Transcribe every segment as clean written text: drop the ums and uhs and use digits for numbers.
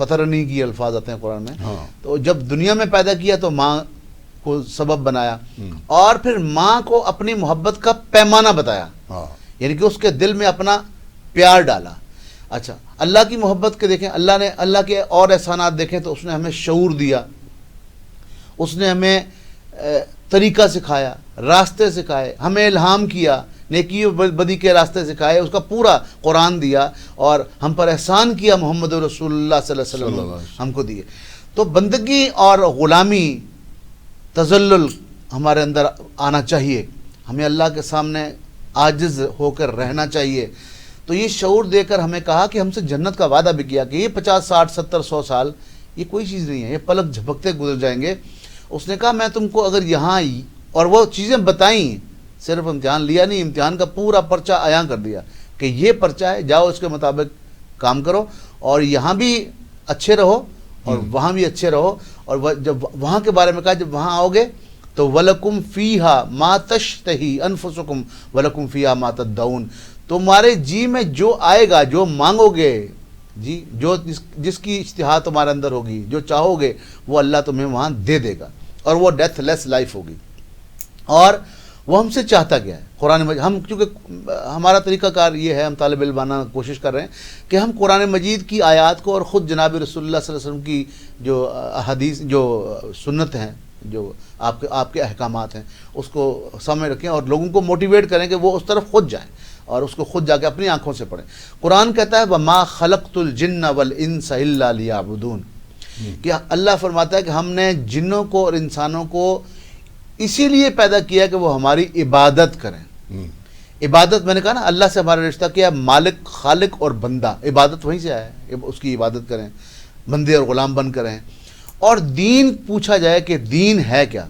فطرنی کی الفاظ آتے ہیں قرآن میں. تو جب دنیا میں پیدا کیا تو ماں کو سبب بنایا اور پھر ماں کو اپنی محبت کا پیمانہ بتایا, یعنی کہ اس کے دل میں اپنا پیار ڈالا. اچھا, اللہ کی محبت کے دیکھیں, اللہ کے اور احسانات دیکھیں تو اس نے ہمیں شعور دیا, اس نے ہمیں طریقہ سکھایا, راستے سکھائے, ہمیں الہام کیا, نیکی و بدی کے راستے سکھائے, اس کا پورا قرآن دیا اور ہم پر احسان کیا, محمد رسول اللہ صلی اللہ علیہ وسلم ہم کو دیے. تو بندگی اور غلامی, تذلل ہمارے اندر آنا چاہیے, ہمیں اللہ کے سامنے عاجز ہو کر رہنا چاہیے. تو یہ شعور دے کر ہمیں کہا کہ ہم سے جنت کا وعدہ بھی کیا کہ یہ 50 60 70 100 سال یہ کوئی چیز نہیں ہے, یہ پلک جھپکتے گزر جائیں گے. اس نے کہا میں تم کو اگر یہاں, اور وہ چیزیں بتائیں, صرف امتحان لیا نہیں, امتحان کا پورا پرچہ عیاں کر دیا کہ یہ پرچہ ہے, جاؤ اس کے مطابق کام کرو اور یہاں بھی اچھے رہو اور وہاں بھی اچھے رہو. اور جب وہاں کے بارے میں کہا جب وہاں آؤ گے تو وَلَكُمْ فِيهَا مَا تَشْتَهِي أَنفُسُكُمْ وَلَكُمْ فِيهَا مَا تَدَّعُونَ, تمہارے جی میں جو آئے گا, جو مانگو گے, جی جو جس کی اشتہا تمہارے اندر ہوگی, جو چاہو گے وہ اللہ تمہیں وہاں دے دے گا, اور وہ ڈیتھ لیس لائف ہوگی. اور وہ ہم سے چاہتا گیا ہے قرآن مجید. ہم چونکہ ہمارا طریقہ کار یہ ہے, ہم طالب علم بنانا کوشش کر رہے ہیں کہ ہم قرآن مجید کی آیات کو اور خود جناب رسول اللہ صلی اللہ علیہ وسلم کی جو حدیث, جو سنت ہیں, جو آپ کے احکامات ہیں, اس کو سامنے رکھیں اور لوگوں کو موٹیویٹ کریں کہ وہ اس طرف خود جائیں اور اس کو خود جا کے اپنی آنکھوں سے پڑھیں. قرآن کہتا ہے وَمَا خَلَقْتُ الْجِنَّ وَالْإِنسَ إِلَّا لِيَعْبُدُونَ, کہ اللہ فرماتا ہے کہ ہم نے جنوں کو اور انسانوں کو اسی لیے پیدا کیا کہ وہ ہماری عبادت کریں. عبادت, میں نے کہا نا, اللہ سے ہمارا رشتہ کیا, مالک, خالق اور بندہ, عبادت وہیں سے آیا ہے, اس کی عبادت کریں, بندے اور غلام بن کریں. اور دین پوچھا جائے کہ دین ہے کیا,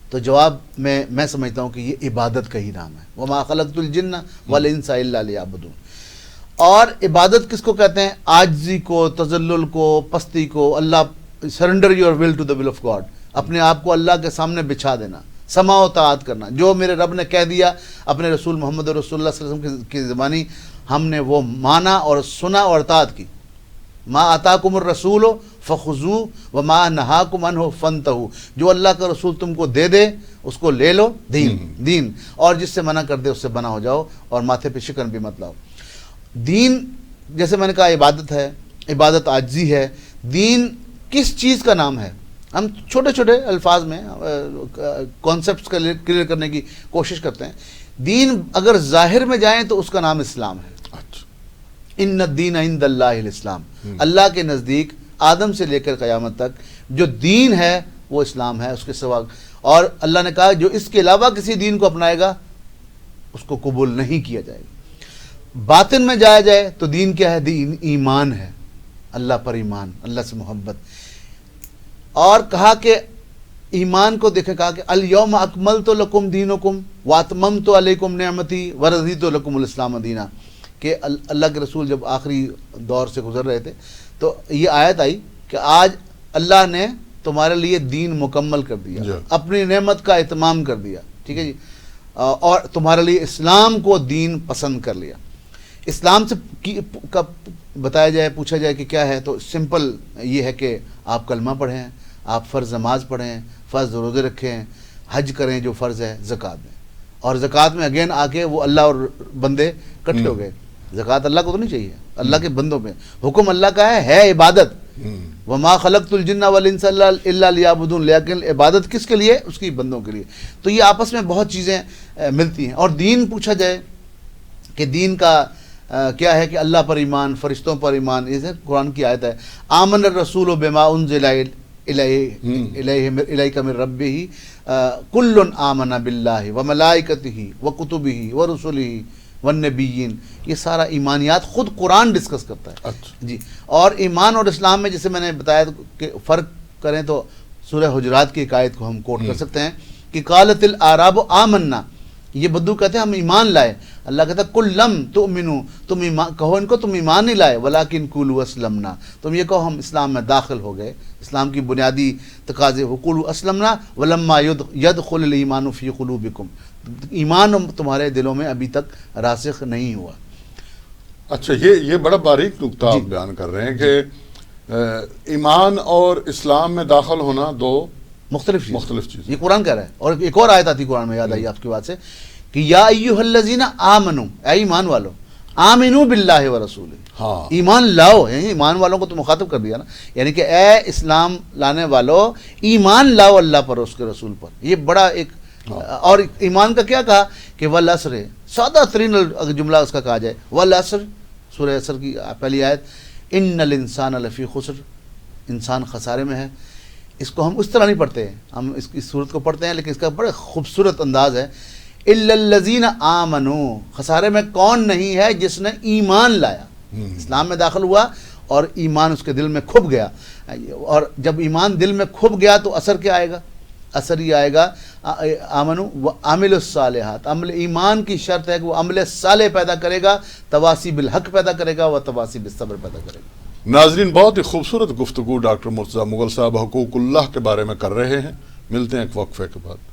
تو جواب میں سمجھتا ہوں کہ یہ عبادت کا ہی نام ہے. وَمَا خَلَقْتُ الْجِنَّ وَالْإِنسَ إِلَّا لِيَعْبُدُونَ. اور عبادت کس کو کہتے ہیں؟ عاجزی کو, تذلل کو, پستی کو. Allah, surrender your will to the will of God, اپنے آپ کو اللہ کے سامنے بچھا دینا, سماع و طاعت کرنا. جو میرے رب نے کہہ دیا اپنے رسول محمد رسول اللہ صلی اللہ علیہ وسلم کی زبانی, ہم نے وہ مانا اور سنا اور اطاعت کی. ما آتاکم الرسول فخذوہ وما نہاکم عنہ فانتہوا, جو اللہ کا رسول تم کو دے دے اس کو لے لو, دین, اور جس سے منع کر دے اس سے بنا ہو جاؤ اور ماتھے پہ شکن بھی مت لاؤ. دین جیسے میں نے کہا عبادت ہے, عبادت عاجزی ہے. دین کس چیز کا نام ہے؟ ہم چھوٹے چھوٹے الفاظ میں کانسیپٹس کلیئر کرنے کی کوشش کرتے ہیں. دین اگر ظاہر میں جائیں تو اس کا نام اسلام ہے. ان الدین عند اللہ الاسلام, اللہ کے نزدیک آدم سے لے کر قیامت تک جو دین ہے وہ اسلام ہے, اس کے سوا. اور اللہ نے کہا جو اس کے علاوہ کسی دین کو اپنائے گا اس کو قبول نہیں کیا جائے گا. باطن میں جایا جائے تو دین کیا ہے؟ دین ایمان ہے, اللہ پر ایمان, اللہ سے محبت. اور کہا کہ ایمان کو دیکھیں, کہا کہ الیوم اکملت لکم دینکم واتممت علیکم نعمتی ورضیت لکم الاسلام دینا, کہ اللہ کے رسول جب آخری دور سے گزر رہے تھے تو یہ آیت آئی کہ آج اللہ نے تمہارے لیے دین مکمل کر دیا, اپنی نعمت کا اتمام کر دیا, ٹھیک ہے جی, اور تمہارے لیے اسلام کو دین پسند کر لیا. اسلام سے بتایا جائے, پوچھا جائے کہ کیا ہے, تو سمپل یہ ہے کہ آپ کلمہ پڑھیں, آپ فرض نماز پڑھیں, فرض روزے رکھیں, حج کریں جو فرض ہے, زکوٰۃ دیں. اور زکوٰۃ میں اگین آ کے وہ اللہ اور بندے کٹھے ہو گئے. زکوٰۃ اللہ کو تو نہیں چاہیے, اللہ کے بندوں پہ حکم اللہ کا ہے عبادت. وما خلقت الجن والانس الا لیعبدون, لیکن عبادت کس کے لیے؟ اس کی بندوں کے لیے. تو یہ آپس میں بہت چیزیں ملتی ہیں. اور دین پوچھا جائے کہ دین کا کیا ہے, کہ اللہ پر ایمان, فرشتوں پر ایمان. یہ قرآن کی آیت ہے, آمن الرسول بما انزل الیک من ربہ کل آمن باللہ وملائکتہ وکتبہ ورسلہ والنبیین. یہ سارا ایمانیات خود قرآن ڈسکس کرتا ہے. جی, اور ایمان اور اسلام میں جیسے میں نے بتایا کہ فرق کریں تو سورہ حجرات کی ایک آیت کو ہم کوٹ کر سکتے ہیں کہ قالت الاعراب آمنا, یہ بدو کہتے ہیں ہم ایمان لائے. اللہ کہتا ہے قل لم تؤمنوا, تم ایمان کہو ان کو تم ایمان نہیں لائے, ولکن قولوا اسلمنا, تم یہ کہو ہم اسلام میں داخل ہو گئے. اسلام کی بنیادی تقاضے قولوا اسلمنا ولما يدخل الايمان في قلوبكم, ایمان تمہارے دلوں میں ابھی تک راسخ نہیں ہوا. اچھا, یہ بڑا باریک نقطہ آپ بیان کر رہے ہیں کہ ایمان اور اسلام میں داخل ہونا دو مختلف چیز. یہ قرآن کہہ رہا ہے. اور ایک اور آیت آتی قرآن میں، یاد آئی آپ کی بات سے، کہ یا ایھا الذین آمنو، اے ایمان والو، آمنو باللہ ورسولہ، ہاں ایمان لاؤ. یعنی ایمان والوں کو تو مخاطب کر دیا نا، یعنی کہ اے اسلام لانے والو ایمان لاؤ اللہ پر، اس کے رسول پر. یہ بڑا ایک اور ایمان کا کیا کہا کہ والعصر، سادہ ترین جملہ اس کا کہا جائے، والعصر، سورہ عصر کی پہلی آیت، ان الانسان لفی خسر، انسان خسارے میں ہے. اس کو ہم اس طرح نہیں پڑھتے ہیں، ہم اس صورت کو پڑھتے ہیں لیکن اس کا بڑا خوبصورت انداز ہے، الا الذین آمنوا، خسارے میں کون نہیں ہے؟ جس نے ایمان لایا، اسلام میں داخل ہوا اور ایمان اس کے دل میں کھپ گیا. اور جب ایمان دل میں کھپ گیا تو اثر کیا آئے گا؟ اثر یہ آئے گا آمنو وعملوا الصالحات. عمل ایمان کی شرط ہے کہ وہ عمل صالح پیدا کرے گا، تواصی بالحق پیدا کرے گا، و تواصی بالصبر پیدا کرے گا. ناظرین، بہت ہی خوبصورت گفتگو ڈاکٹر مرتضیٰ مغل صاحب حقوق اللہ کے بارے میں کر رہے ہیں. ملتے ہیں ایک وقفے کے بعد.